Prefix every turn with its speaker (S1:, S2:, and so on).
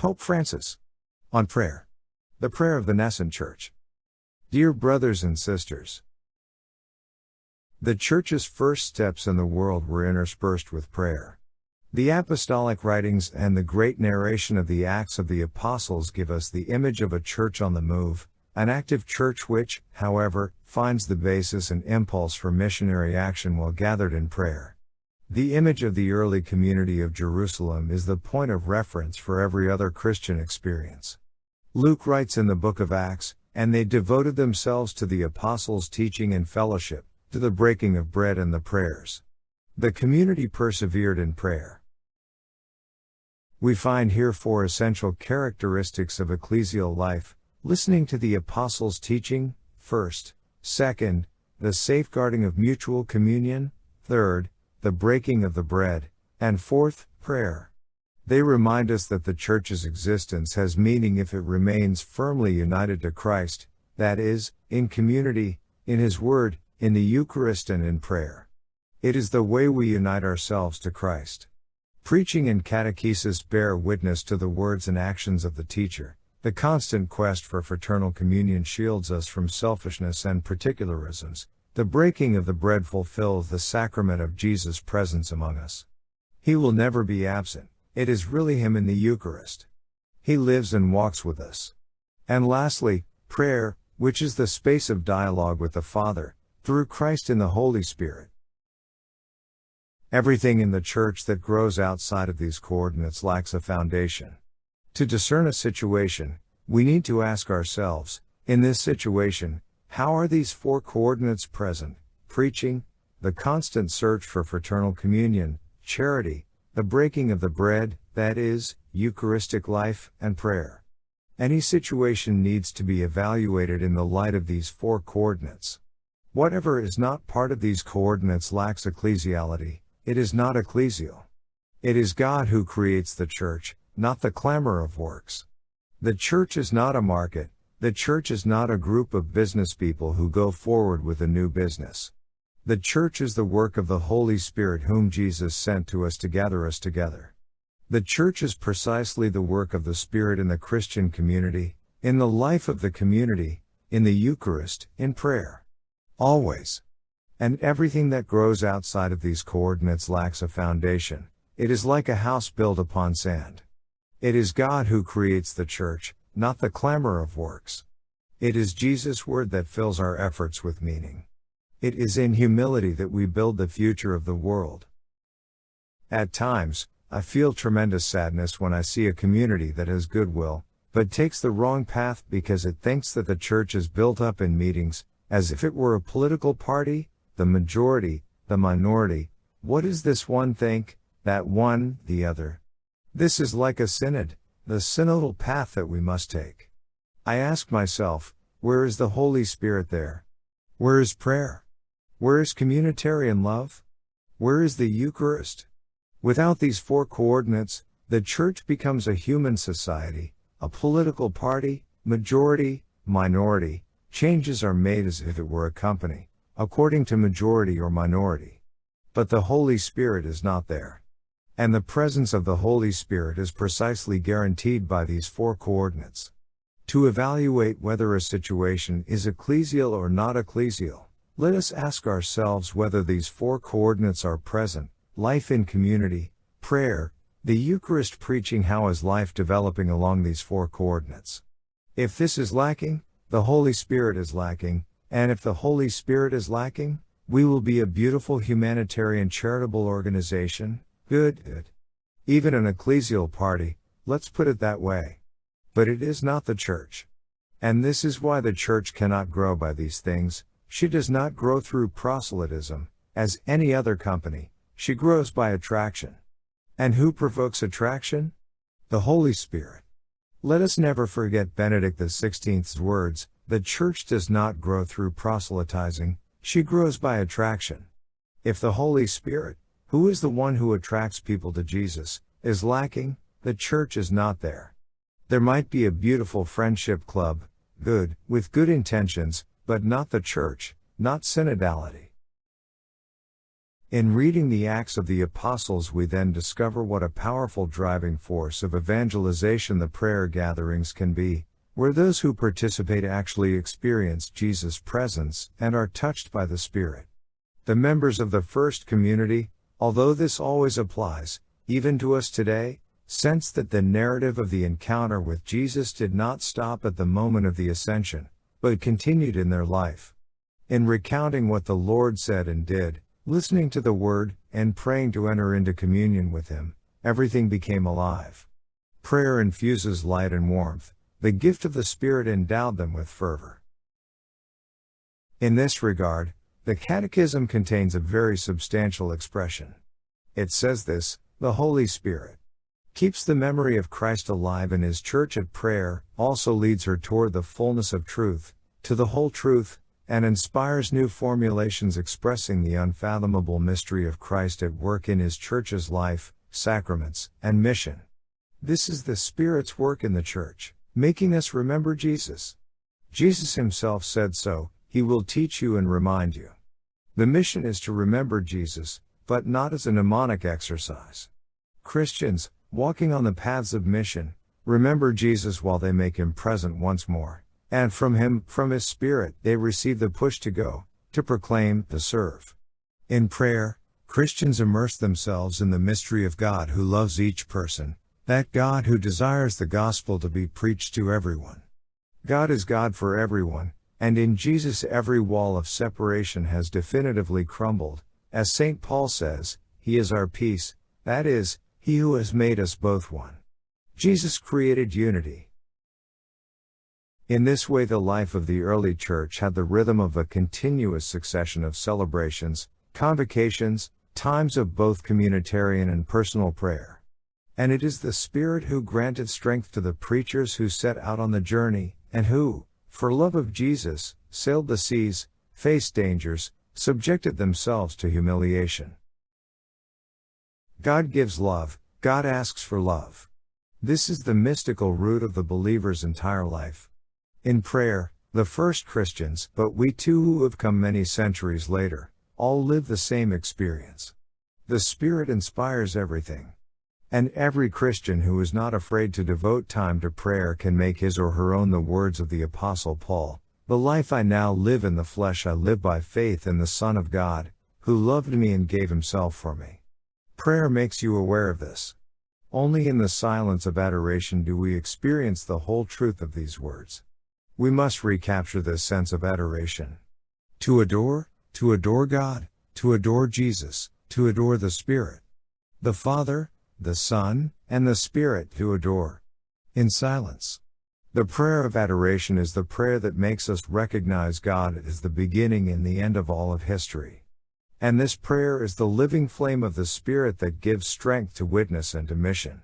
S1: Pope Francis. On prayer. The prayer of the nascent church. Dear brothers and sisters, the church's first steps in the world were interspersed with prayer. The apostolic writings and the great narration of the Acts of the Apostles give us the image of a church on the move, an active church which, however, finds the basis and impulse for missionary action while gathered in prayer. The image of the early community of Jerusalem is the point of reference for every other Christian experience. Luke writes in the book of Acts, "And they devoted themselves to the apostles' teaching and fellowship, to the breaking of bread and the prayers." The community persevered in prayer. We find here four essential characteristics of ecclesial life: listening to the apostles' teaching, first; second, the safeguarding of mutual communion; third, the breaking of the bread; and fourth, prayer. They remind us that the church's existence has meaning if it remains firmly united to Christ, that is, in community, in His Word, in the Eucharist and in prayer. It is the way we unite ourselves to Christ. Preaching and catechesis bear witness to the words and actions of the teacher. The constant quest for fraternal communion shields us from selfishness and particularisms. The breaking of the bread fulfills the sacrament of Jesus' presence among us. He will never be absent. It is really Him in the Eucharist. He lives and walks with us. And lastly, prayer, which is the space of dialogue with the Father, through Christ in the Holy Spirit. Everything in the church that grows outside of these coordinates lacks a foundation. To discern a situation, we need to ask ourselves, in this situation, how are these four coordinates present? Preaching, the constant search for fraternal communion; charity, the breaking of the bread, that is, Eucharistic life; and prayer. Any situation needs to be evaluated in the light of these four coordinates. Whatever is not part of these coordinates lacks ecclesiality. It is not ecclesial. It is God who creates the church, not the clamor of works. The church is not a market. The church is not a group of business people who go forward with a new business. The church is the work of the Holy Spirit whom Jesus sent to us to gather us together. The church is precisely the work of the Spirit in the Christian community, in the life of the community, in the Eucharist, in prayer. Always. And everything that grows outside of these coordinates lacks a foundation. It is like a house built upon sand. It is God who creates the church, not the clamor of works. It is Jesus' word that fills our efforts with meaning. It is in humility that we build the future of the world. At times, I feel tremendous sadness when I see a community that has goodwill, but takes the wrong path because it thinks that the church is built up in meetings, as if it were a political party, the majority, the minority. What does this one think, that one, the other? This is like a synod, the synodal path that we must take. I ask myself, where is the Holy Spirit there? Where is prayer? Where is communitarian love? Where is the Eucharist? Without these four coordinates, the church becomes a human society, a political party, majority, minority. Changes are made as if it were a company, according to majority or minority. But the Holy Spirit is not there. And the presence of the Holy Spirit is precisely guaranteed by these four coordinates. To evaluate whether a situation is ecclesial or not ecclesial, let us ask ourselves whether these four coordinates are present: life in community, prayer, the Eucharist preaching. How is life developing along these four coordinates? If this is lacking, the Holy Spirit is lacking, and if the Holy Spirit is lacking, we will be a beautiful humanitarian charitable organization, good. Even an ecclesial party, let's put it that way. But it is not the church. And this is why the church cannot grow by these things. She does not grow through proselytism, as any other company. She grows by attraction. And who provokes attraction? The Holy Spirit. Let us never forget Benedict XVI's words: the church does not grow through proselytizing, she grows by attraction. If the Holy Spirit, who is the one who attracts people to Jesus, is lacking, the church is not there. There might be a beautiful friendship club, good, with good intentions, but not the church, not synodality. In reading the Acts of the Apostles, we then discover what a powerful driving force of evangelization the prayer gatherings can be, where those who participate actually experience Jesus' presence and are touched by the Spirit. The members of the first community, although this always applies, even to us today, sense that the narrative of the encounter with Jesus did not stop at the moment of the ascension, but continued in their life. In recounting what the Lord said and did, listening to the Word, and praying to enter into communion with Him, everything became alive. Prayer infuses light and warmth. The gift of the Spirit endowed them with fervor. In this regard, the Catechism contains a very substantial expression. It says this: the Holy Spirit keeps the memory of Christ alive in His Church at prayer, also leads her toward the fullness of truth, to the whole truth, and inspires new formulations expressing the unfathomable mystery of Christ at work in His Church's life, sacraments, and mission. This is the Spirit's work in the Church, making us remember Jesus. Jesus Himself said so, He will teach you and remind you. The mission is to remember Jesus, but not as a mnemonic exercise. Christians, walking on the paths of mission, remember Jesus while they make Him present once more. And from Him, from His Spirit, they receive the push to go, to proclaim, to serve. In prayer, Christians immerse themselves in the mystery of God who loves each person, that God who desires the gospel to be preached to everyone. God is God for everyone, and in Jesus every wall of separation has definitively crumbled. As St. Paul says, He is our peace, that is, He who has made us both one. Jesus created unity. In this way the life of the early Church had the rhythm of a continuous succession of celebrations, convocations, times of both communitarian and personal prayer. And it is the Spirit who granted strength to the preachers who set out on the journey, and who, for love of Jesus, sailed the seas, faced dangers, subjected themselves to humiliation. God gives love, God asks for love. This is the mystical root of the believer's entire life. In prayer, the first Christians, but we too who have come many centuries later, all live the same experience. The Spirit inspires everything. And every Christian who is not afraid to devote time to prayer can make his or her own the words of the Apostle Paul: the life I now live in the flesh I live by faith in the Son of God, who loved me and gave Himself for me. Prayer makes you aware of this. Only in the silence of adoration do we experience the whole truth of these words. We must recapture this sense of adoration. To adore God, to adore Jesus, to adore the Spirit. The Father, the Son, and the Spirit to adore. In silence. The prayer of adoration is the prayer that makes us recognize God as the beginning and the end of all of history. And this prayer is the living flame of the Spirit that gives strength to witness and to mission.